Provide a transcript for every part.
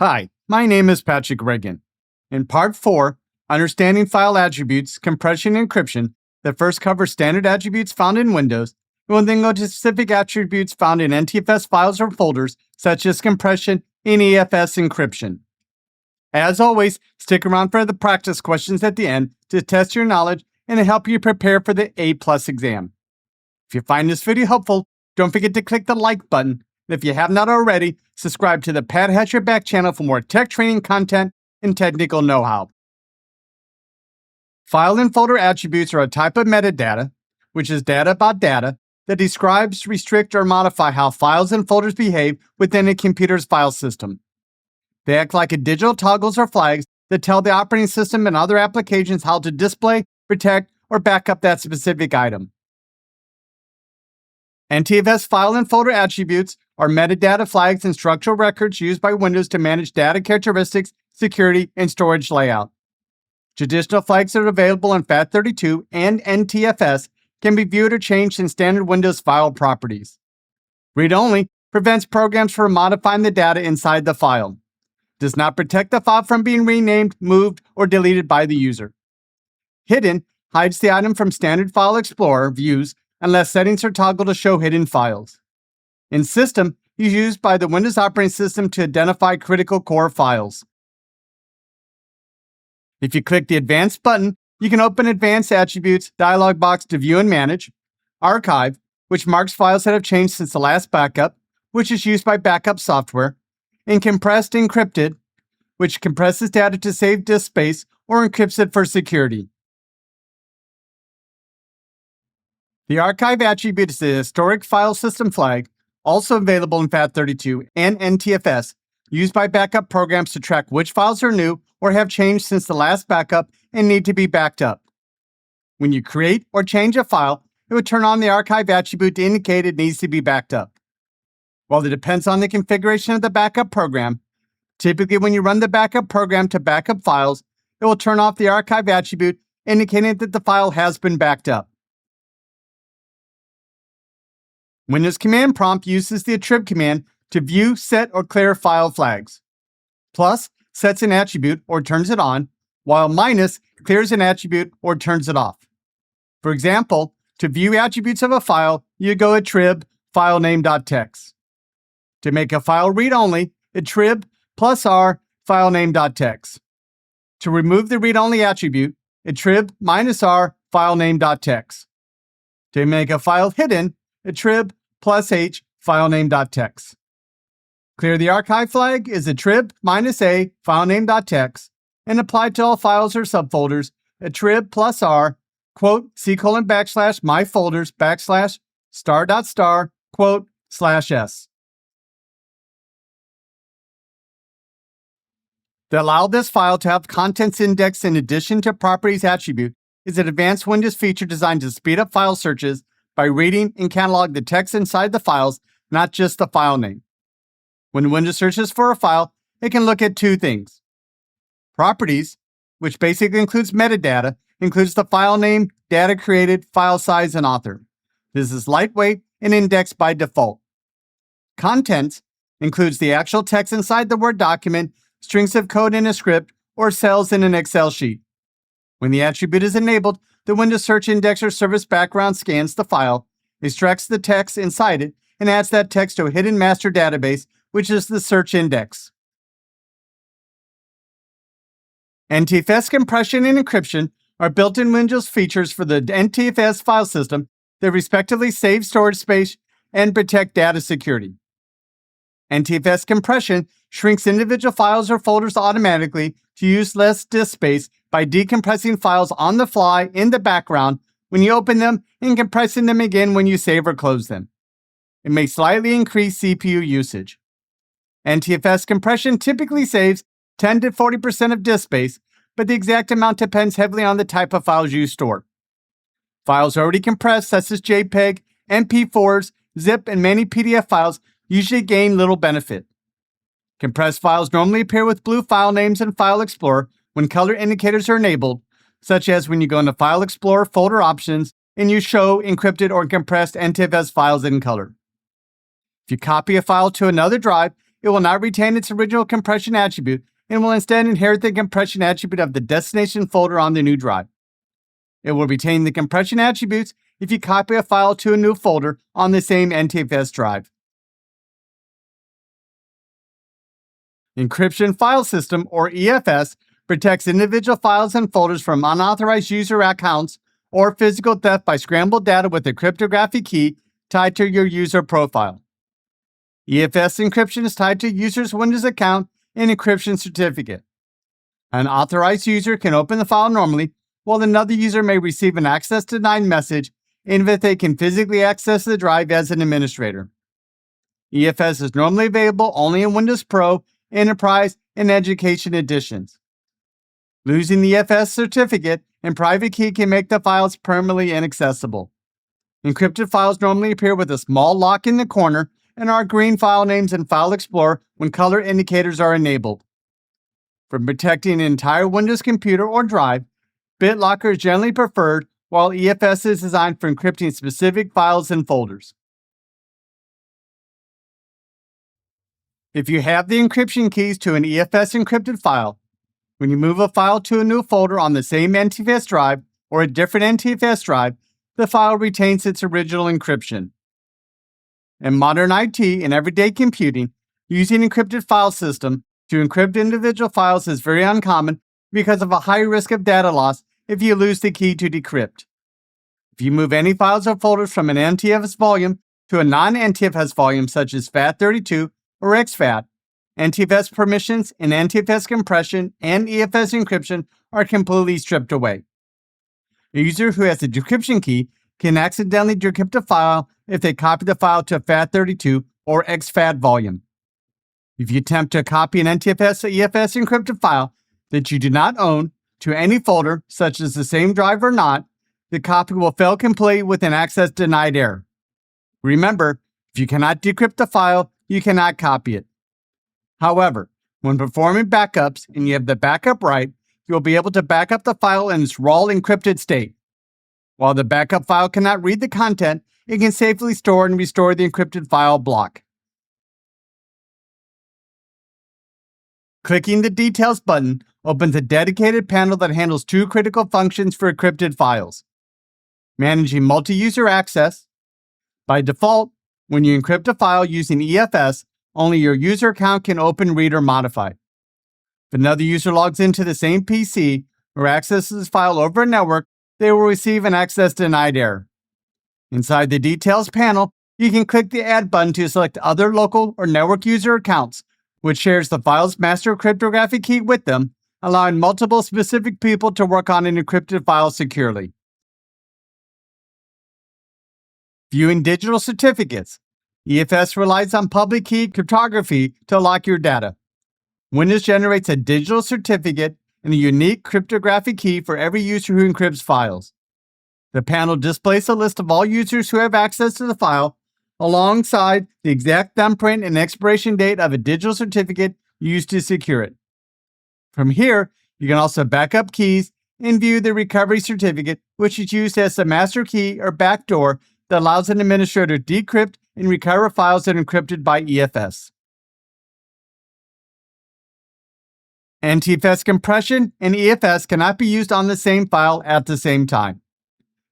Hi, my name is Patrick Reagan. In Part 4, Understanding File Attributes, Compression and Encryption, that first covers standard attributes found in Windows, we will then go to specific attributes found in NTFS files or folders, such as compression and EFS encryption. As always, stick around for the practice questions at the end to test your knowledge and to help you prepare for the A+ exam. If you find this video helpful, don't forget to click the like button. And if you have not already, subscribe to the Pat Has Your Back channel for more tech training content and technical know-how. File and folder attributes are a type of metadata, which is data about data, that describes, restrict, or modify how files and folders behave within a computer's file system. They act like digital toggles or flags that tell the operating system and other applications how to display, protect, or back up that specific item. NTFS file and folder attributes are metadata flags and structural records used by Windows to manage data characteristics, security, and storage layout. Traditional flags that are available in FAT32 and NTFS can be viewed or changed in standard Windows file properties. Read-only prevents programs from modifying the data inside the file. Does not protect the file from being renamed, moved, or deleted by the user. Hidden hides the item from standard File Explorer views unless settings are toggled to show hidden files. In System is used by the Windows operating system to identify critical core files. If you click the Advanced button, you can open Advanced Attributes dialog box to view and manage, Archive, which marks files that have changed since the last backup, which is used by backup software, and Compressed Encrypted, which compresses data to save disk space or encrypts it for security. The Archive attribute is a historic file system flag, also available in FAT32 and NTFS, used by backup programs to track which files are new or have changed since the last backup and need to be backed up. When you create or change a file, it would turn on the Archive attribute to indicate it needs to be backed up. While it depends on the configuration of the backup program, typically when you run the backup program to backup files, it will turn off the Archive attribute, indicating that the file has been backed up. Windows Command Prompt uses the attrib command to view, set, or clear file flags. Plus sets an attribute or turns it on, while minus clears an attribute or turns it off. For example, to view attributes of a file, you go attrib filename.txt. To make a file read-only, attrib plus r filename.txt. To remove the read-only attribute, attrib minus r filename.txt. To make a file hidden, attrib plus h filename.txt. Clear the archive flag is attrib minus a filename.txt and apply to all files or subfolders, attrib plus r, quote, /my folders /*, quote, /s. To allow this file to have contents indexed in addition to properties attribute is an advanced Windows feature designed to speed up file searches by reading and catalog the text inside the files, not just the file name. When Windows searches for a file, it can look at two things. Properties, which basically includes metadata, includes the file name, data created, file size, and author. This is lightweight and indexed by default. Contents includes the actual text inside the Word document, strings of code in a script, or cells in an Excel sheet. When the attribute is enabled, the Windows Search Indexer service background scans the file, extracts the text inside it, and adds that text to a hidden master database, which is the search index. NTFS compression and encryption are built-in Windows features for the NTFS file system that respectively save storage space and protect data security. NTFS compression shrinks individual files or folders automatically to use less disk space by decompressing files on the fly in the background when you open them and compressing them again when you save or close them. It may slightly increase CPU usage. NTFS compression typically saves 10 to 40% of disk space, but the exact amount depends heavily on the type of files you store. Files already compressed, such as JPEG, MP4s, zip, and many PDF files, usually gain little benefit. Compressed files normally appear with blue file names in File Explorer when color indicators are enabled, such as when you go into File Explorer folder options and you show encrypted or compressed NTFS files in color. If you copy a file to another drive, it will not retain its original compression attribute and will instead inherit the compression attribute of the destination folder on the new drive. It will retain the compression attributes if you copy a file to a new folder on the same NTFS drive. Encryption file system, or EFS, protects individual files and folders from unauthorized user accounts or physical theft by scrambled data with a cryptographic key tied to your user profile. EFS encryption is tied to a user's Windows account and encryption certificate. An authorized user can open the file normally, while another user may receive an access denied message even if they can physically access the drive as an administrator. EFS is normally available only in Windows Pro, Enterprise, and Education editions. Losing the EFS certificate and private key can make the files permanently inaccessible. Encrypted files normally appear with a small lock in the corner and are green file names in File Explorer when color indicators are enabled. For protecting an entire Windows computer or drive, BitLocker is generally preferred, while EFS is designed for encrypting specific files and folders. If you have the encryption keys to an EFS encrypted file, when you move a file to a new folder on the same NTFS drive or a different NTFS drive, the file retains its original encryption. In modern IT and everyday computing, using encrypted file system to encrypt individual files is very uncommon because of a high risk of data loss if you lose the key to decrypt. If you move any files or folders from an NTFS volume to a non-NTFS volume such as FAT32 or exFAT, NTFS permissions and NTFS compression and EFS encryption are completely stripped away. A user who has a decryption key can accidentally decrypt a file if they copy the file to a FAT32 or exFAT volume. If you attempt to copy an NTFS or EFS encrypted file that you do not own to any folder, such as the same drive or not, the copy will fail completely with an access denied error. Remember, if you cannot decrypt the file, you cannot copy it. However, when performing backups and you have the backup right, you will be able to back up the file in its raw encrypted state. While the backup file cannot read the content, it can safely store and restore the encrypted file block. Clicking the Details button opens a dedicated panel that handles two critical functions for encrypted files: managing multi-user access. By default, when you encrypt a file using EFS, only your user account can open, read, or modify. If another user logs into the same PC or accesses the file over a network, they will receive an access denied error. Inside the Details panel, you can click the Add button to select other local or network user accounts, which shares the file's master cryptographic key with them, allowing multiple specific people to work on an encrypted file securely. Viewing digital certificates. EFS relies on public key cryptography to lock your data. Windows generates a digital certificate and a unique cryptographic key for every user who encrypts files. The panel displays a list of all users who have access to the file, alongside the exact thumbprint and expiration date of a digital certificate used to secure it. From here, you can also back up keys and view the recovery certificate, which is used as the master key or backdoor that allows an administrator to decrypt and recover files that are encrypted by EFS. NTFS compression and EFS cannot be used on the same file at the same time.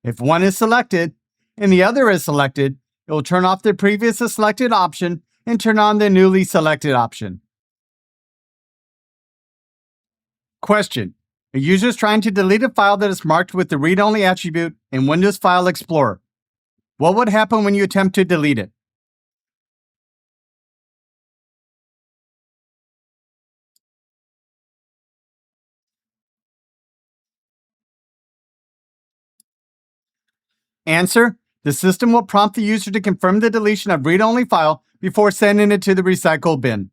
If one is selected and the other is selected, it will turn off the previously selected option and turn on the newly selected option. Question: a user is trying to delete a file that is marked with the read-only attribute in Windows File Explorer. What would happen when you attempt to delete it? Answer: the system will prompt the user to confirm the deletion of read-only file before sending it to the recycle bin.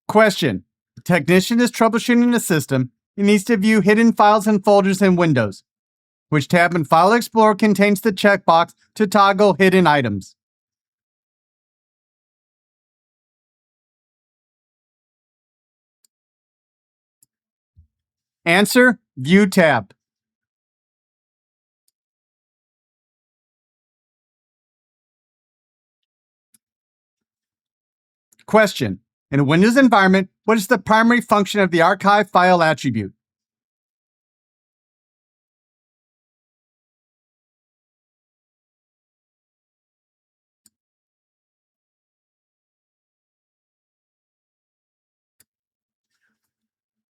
Question: a technician is troubleshooting the system and needs to view hidden files and folders in Windows. Which tab in File Explorer contains the checkbox to toggle hidden items? Answer: View tab. Question: in a Windows environment, what is the primary function of the archive file attribute?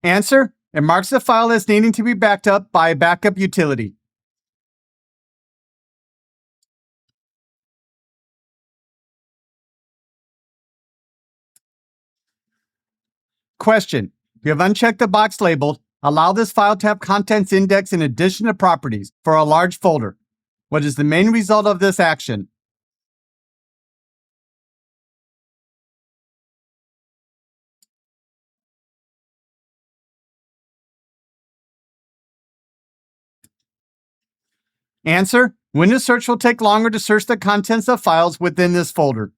Answer: it marks the file as needing to be backed up by a backup utility. Question: if you have unchecked the box labeled "Allow this file to have contents indexed in addition to properties" for a large folder, what is the main result of this action? Answer: Windows Search will take longer to search the contents of files within this folder.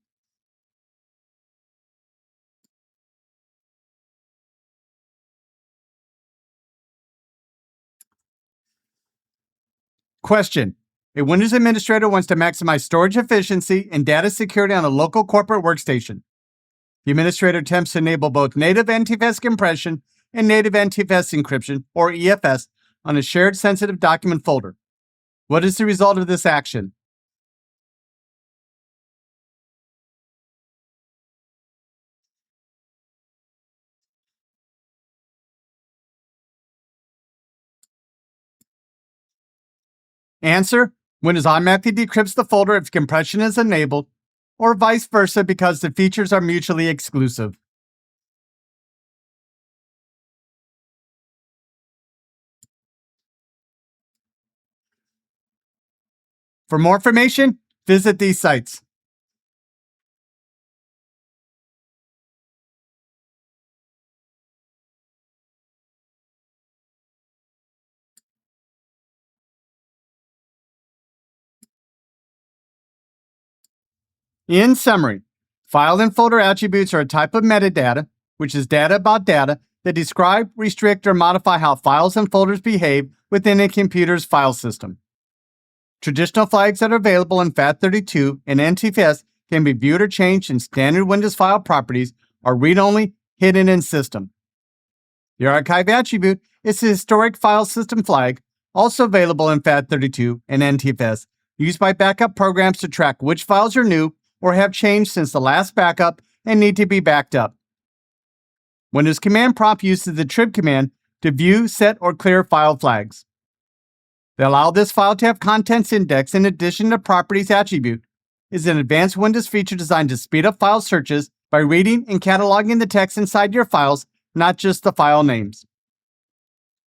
Question: a Windows administrator wants to maximize storage efficiency and data security on a local corporate workstation. The administrator attempts to enable both native NTFS compression and native NTFS encryption, or EFS, on a shared sensitive document folder. What is the result of this action? Answer: Windows automatically decrypts the folder if compression is enabled, or vice versa because the features are mutually exclusive. For more information, visit these sites. In summary, file and folder attributes are a type of metadata, which is data about data, that describe, restrict, or modify how files and folders behave within a computer's file system. Traditional flags that are available in FAT32 and NTFS can be viewed or changed in standard Windows file properties or read-only, hidden in system. The archive attribute is the historic file system flag, also available in FAT32 and NTFS, used by backup programs to track which files are new or have changed since the last backup and need to be backed up. Windows Command Prompt uses the trib command to view, set, or clear file flags. The Allow this file to have contents index in addition to properties attribute is an advanced Windows feature designed to speed up file searches by reading and cataloging the text inside your files, not just the file names.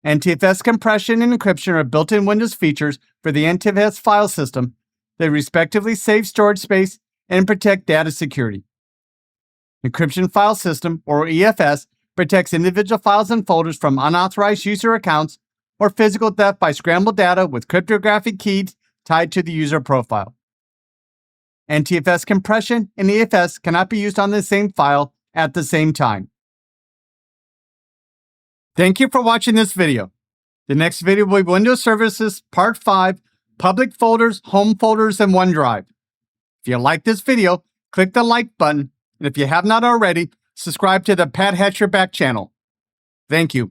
NTFS compression and encryption are built-in Windows features for the NTFS file system that respectively save storage space and protect data security. Encryption file system, or EFS, protects individual files and folders from unauthorized user accounts or physical theft by scrambled data with cryptographic keys tied to the user profile. NTFS compression and EFS cannot be used on the same file at the same time. Thank you for watching this video. The next video will be Windows Services Part 5, Public Folders, Home Folders, and OneDrive. If you like this video, click the like button, and if you have not already, subscribe to the Pat Hatcher Back channel. Thank you.